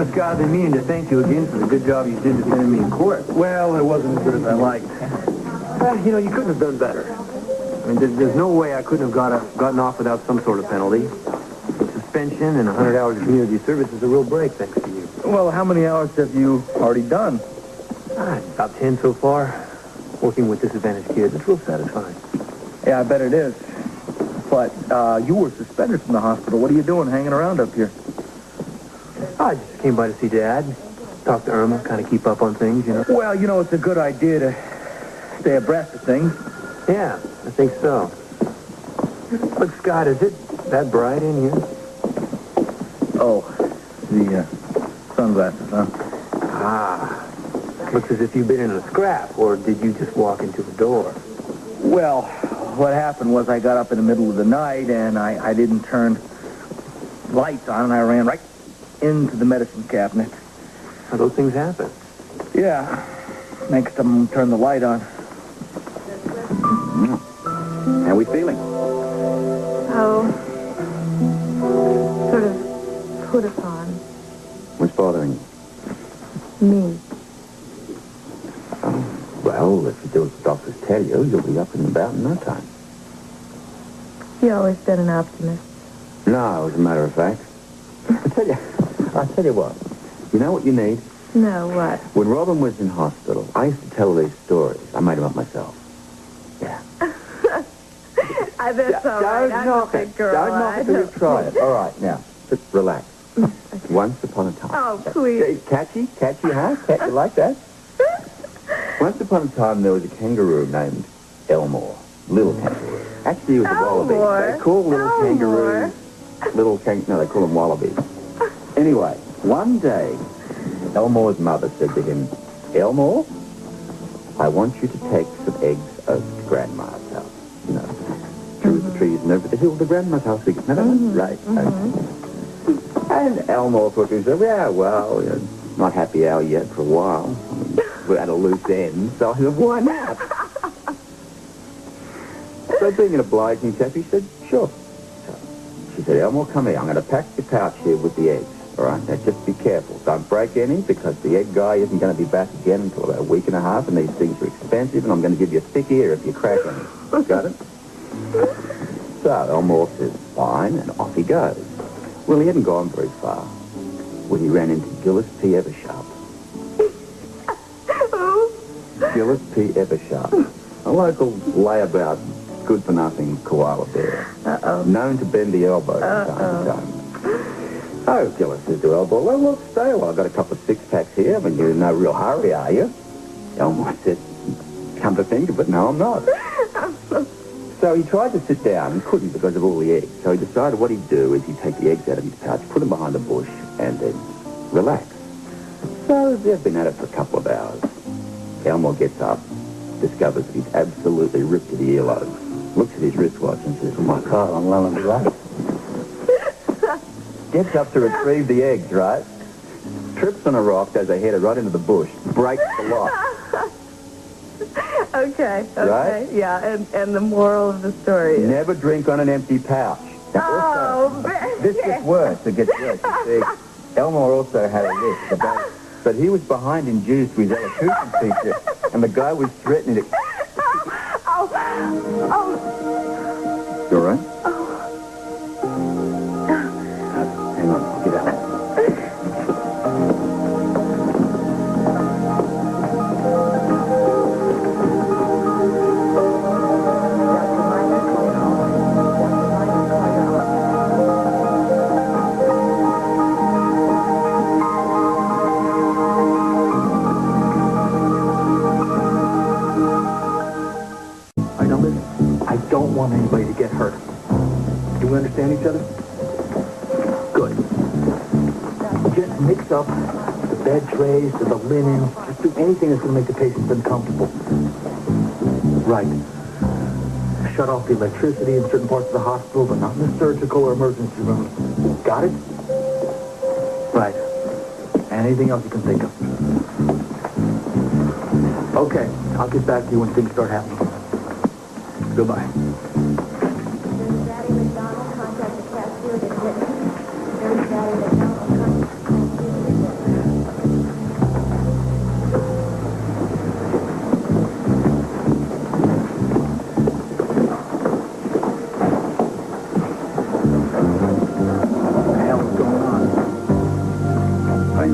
Scott, I've been meaning to thank you again for the good job you did defending me in court. Well, it wasn't as good as I liked. You know, you couldn't have done better. I mean, there's no way I couldn't have gotten off without some sort of penalty. Suspension and 100 hours of community service is a real break, thanks to you. Well, how many hours have you already done? About 10 so far. Working with disadvantaged kids, it's real satisfying. Yeah, I bet it is. But you were suspended from the hospital. What are you doing hanging around up here? I just came by to see Dad, talk to Irma, kind of keep up on things, you know. Well, you know, it's a good idea to stay abreast of things. Yeah, I think so. Look, Scott, is it that bright in here? Oh, the sunglasses, huh? Ah, looks as if you've been in a scrap, or did you just walk into the door? Well, what happened was I got up in the middle of the night, and I didn't turn lights on, and I ran right into the medicine cabinet. How those things happen? Yeah. Next time, turn the light on. How we feeling? Oh, sort of put us on. What's bothering you? Me. Well, if you do what the doctors tell you, you'll be up and about in no time. You always been an optimist. No, as a matter of fact. I'll tell you what. You know what you need? No, what? When Robin was in hospital, I used to tell these stories. I made them up myself. Yeah. I bet so. Don't knock it. Don't knock it till you try it. All right, now, just relax. Once upon a time. Oh, please. Catchy, huh? You like that? Once upon a time, there was a kangaroo named Elmore. Little kangaroo. Actually, he was a wallaby. Elmore? They call little kangaroos... No, they call them wallabies. Anyway, one day, Elmore's mother said to him, Elmore, I want you to take some eggs over to Grandma's house. You know, through the trees and over the hill to Grandma's house. Right. Okay. And Elmore thought to himself, yeah, well, you know, not happy hour yet for a while. I mean, we're at a loose end, so I said, why not? So being an obliging chap, he said, sure. She said, Elmore, come here. I'm going to pack your pouch here with the eggs. All right? Now, just be careful. Don't break any, because the egg guy isn't going to be back again until about a week and a half, and these things are expensive, and I'm going to give you a thick ear if you crack any. Got it? So Elmore says, fine, and off he goes. Well, he hadn't gone very far when he ran into Gillis P. Eversharp. Who? Gillis P. Eversharp. A local layabout, good-for-nothing koala bear. Uh-oh. Known to bend the elbow from time to time. Oh, Gillis says to Elmore, well, look, stay a while. I've got a couple of six-packs here. I mean, you're in no real hurry, are you? Elmore said, come to think of it, no, I'm not. So he tried to sit down and couldn't because of all the eggs. So he decided what he'd do is he'd take the eggs out of his pouch, put them behind a bush, and then relax. So they've been at it for a couple of hours. Elmore gets up, discovers that he's absolutely ripped to the earlobe, looks at his wristwatch and says, oh, my God, I'm well and relaxed. Gets up to retrieve the eggs, right? Trips on a rock, does a header right into the bush, breaks the lock. Okay. Right? Yeah, and the moral of the story is... Never drink on an empty pouch. Now, also, this gets worse. It gets worse. You see, Elmore also had a list about... But he was behind in dues to his elocution teacher, and the guy was threatening to... Oh. You all right? Hang on, get out. I don't want anybody to get hurt. Do we understand each other? Good. Just mix up the bed trays to the linen. Just do anything that's going to make the patients uncomfortable. Right. Shut off the electricity in certain parts of the hospital, but not in the surgical or emergency rooms. Got it? Right. And anything else you can think of. Okay. I'll get back to you when things start happening. Goodbye. There's Daddy McDonald, contact the cashier at Clinton. There's Daddy McDonald, contact the cashier at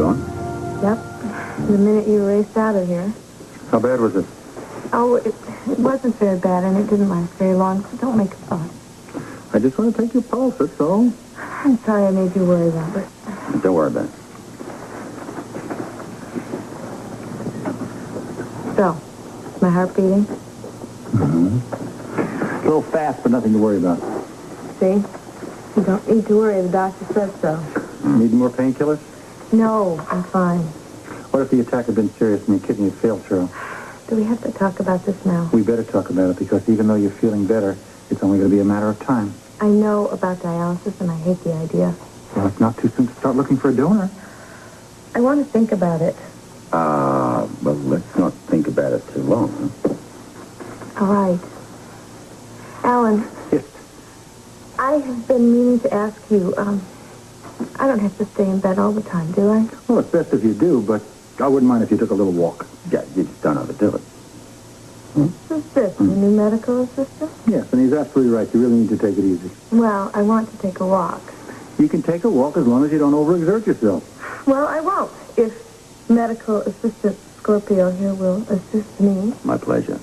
going? Yep. The minute you raced out of here. How bad was it? Oh, it wasn't very bad, and it didn't last very long, so don't make a fuss. I just want to take your pulse, that's all. I'm sorry I made you worry, Robert. Don't worry about it. So, is my heart beating? A little fast, but nothing to worry about. See? You don't need to worry. The doctor said so. Need more painkillers? No, I'm fine. What if the attack had been serious and your kidney had failed, Cheryl? Do we have to talk about this now? We better talk about it, because even though you're feeling better, it's only going to be a matter of time. I know about dialysis, and I hate the idea. Well, it's not too soon to start looking for a donor. I want to think about it. Well, let's not think about it too long, huh? All right. Alan, Yes. I have been meaning to ask you, I don't have to stay in bed all the time, do I? Well, it's best if you do, but I wouldn't mind if you took a little walk. Yeah, you just don't overdo it. Who's this, the new medical assistant? Yes, and he's absolutely right. You really need to take it easy. Well, I want to take a walk. You can take a walk as long as you don't overexert yourself. Well, I won't, if medical assistant Scorpio here will assist me. My pleasure.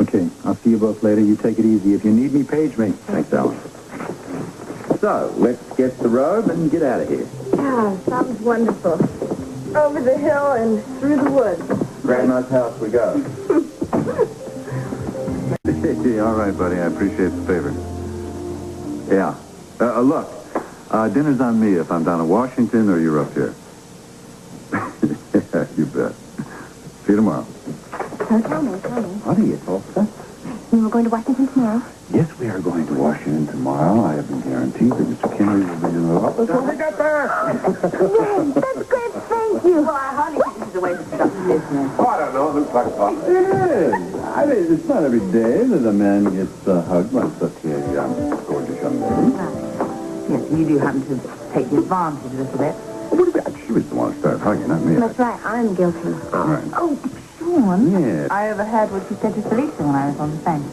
Okay, I'll see you both later. You take it easy. If you need me, page me. Thanks, Alan. So, let's get the robe and get out of here. Yeah, sounds wonderful. Over the hill and through the woods. Grandma's house we go. All right, buddy. I appreciate the favor. Yeah. Look, dinner's on me if I'm down in Washington or you're up here. Yeah, you bet. See you tomorrow. So tell me. What are you, Tulsa? You were going to Washington tomorrow? Yes, we are going to Washington tomorrow. I have been guaranteed that Mr. Kinnery will be in the office. What we got there? Great, that's great, thank you. Well, I hardly think this is a way to start business. Oh, I don't know. It looks like fun. It is. I mean, it's not every day that a man gets hugged by such a gorgeous young lady. Yes, you do happen to take the advantage a little bit. She was the one who started hugging, not me. That's right, I'm guilty. All right. Oh, Sean. Yeah. I overheard what you said to Felicia when I was on the phone.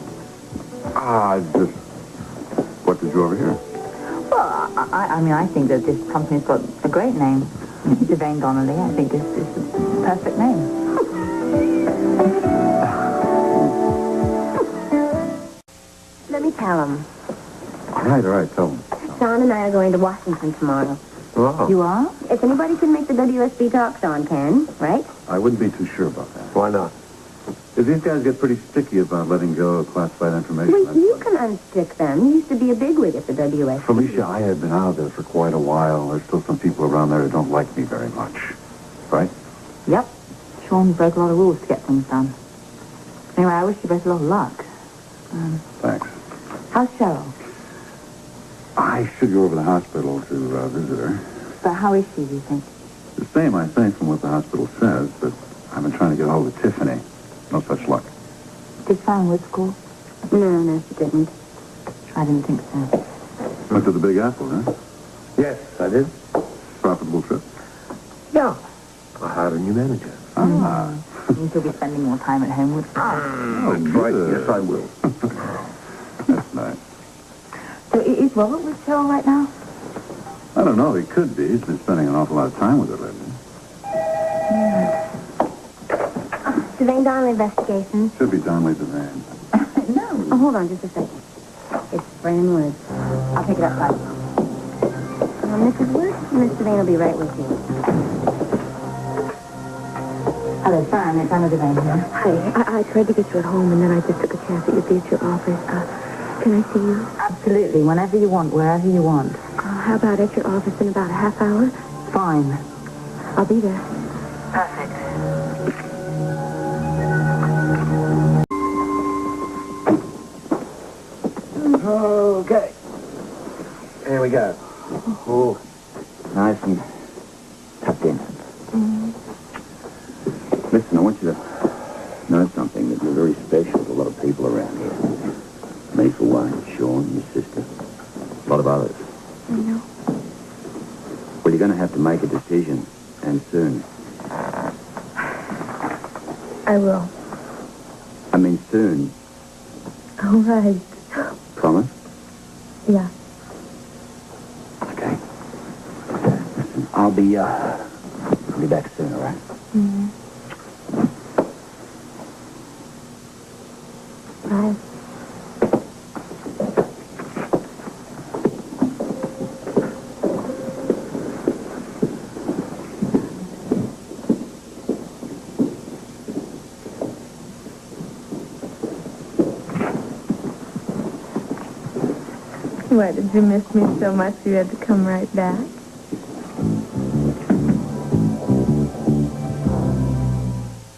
What did you overhear? Well, I mean, I think that this company's got a great name. Devane Donnelly, I think is the perfect name. Let me tell him. All right, tell him. Sean and I are going to Washington tomorrow. Oh. You are? If anybody can make the WSB talk, Sean can, right? I wouldn't be too sure about that. Why not? Because these guys get pretty sticky about letting go of classified information. Well, you can unstick them. You used to be a bigwig at the WSB. Felicia, I have been out there for quite a while. There's still some people around there who don't like me very much. Right? Yep. Sean broke a lot of rules to get things done. Anyway, I wish you both a lot of luck. Thanks. How's Cheryl? I should go over to the hospital to visit her. But how is she, do you think? The same, I think, from what the hospital says, but I've been trying to get hold of Tiffany. No such luck. Did Fanwood school? No, she didn't. I didn't think so. Went to the Big Apple, huh? Yes, I did. Profitable trip. Yeah. I hired a new manager. Ah. You should be spending more time at home with Oh, right. good. Yes, I will. That's nice. So is Robert with Cheryl right now? I don't know. He could be. He's been spending an awful lot of time with her lately. Devane Donnelly Investigations. Should be Donnelly Devane. No. Oh, hold on just a second. It's Fran Woods. I'll pick it up later. Mrs. Woods, Miss Devane will be right with you. Hello, Fran. It's Anna Devane here. Hi, I tried to get you at home, and then I just took a chance that you'd be at your office. Can I see you? Absolutely. Whenever you want, wherever you want. How about at your office in about a half hour? Fine. I'll be there. Perfect. Okay. Here we go. Oh, nice and tucked in. Listen, I want you to know something, that you're very special to a lot of people around here. Me for one, Sean, your sister, a lot of others. I know. Well, you're going to have to make a decision, and soon. I will. I mean soon. All right. Promise? Yeah. Okay. Listen, I'll be all right? Right. Why, did you miss me so much you had to come right back?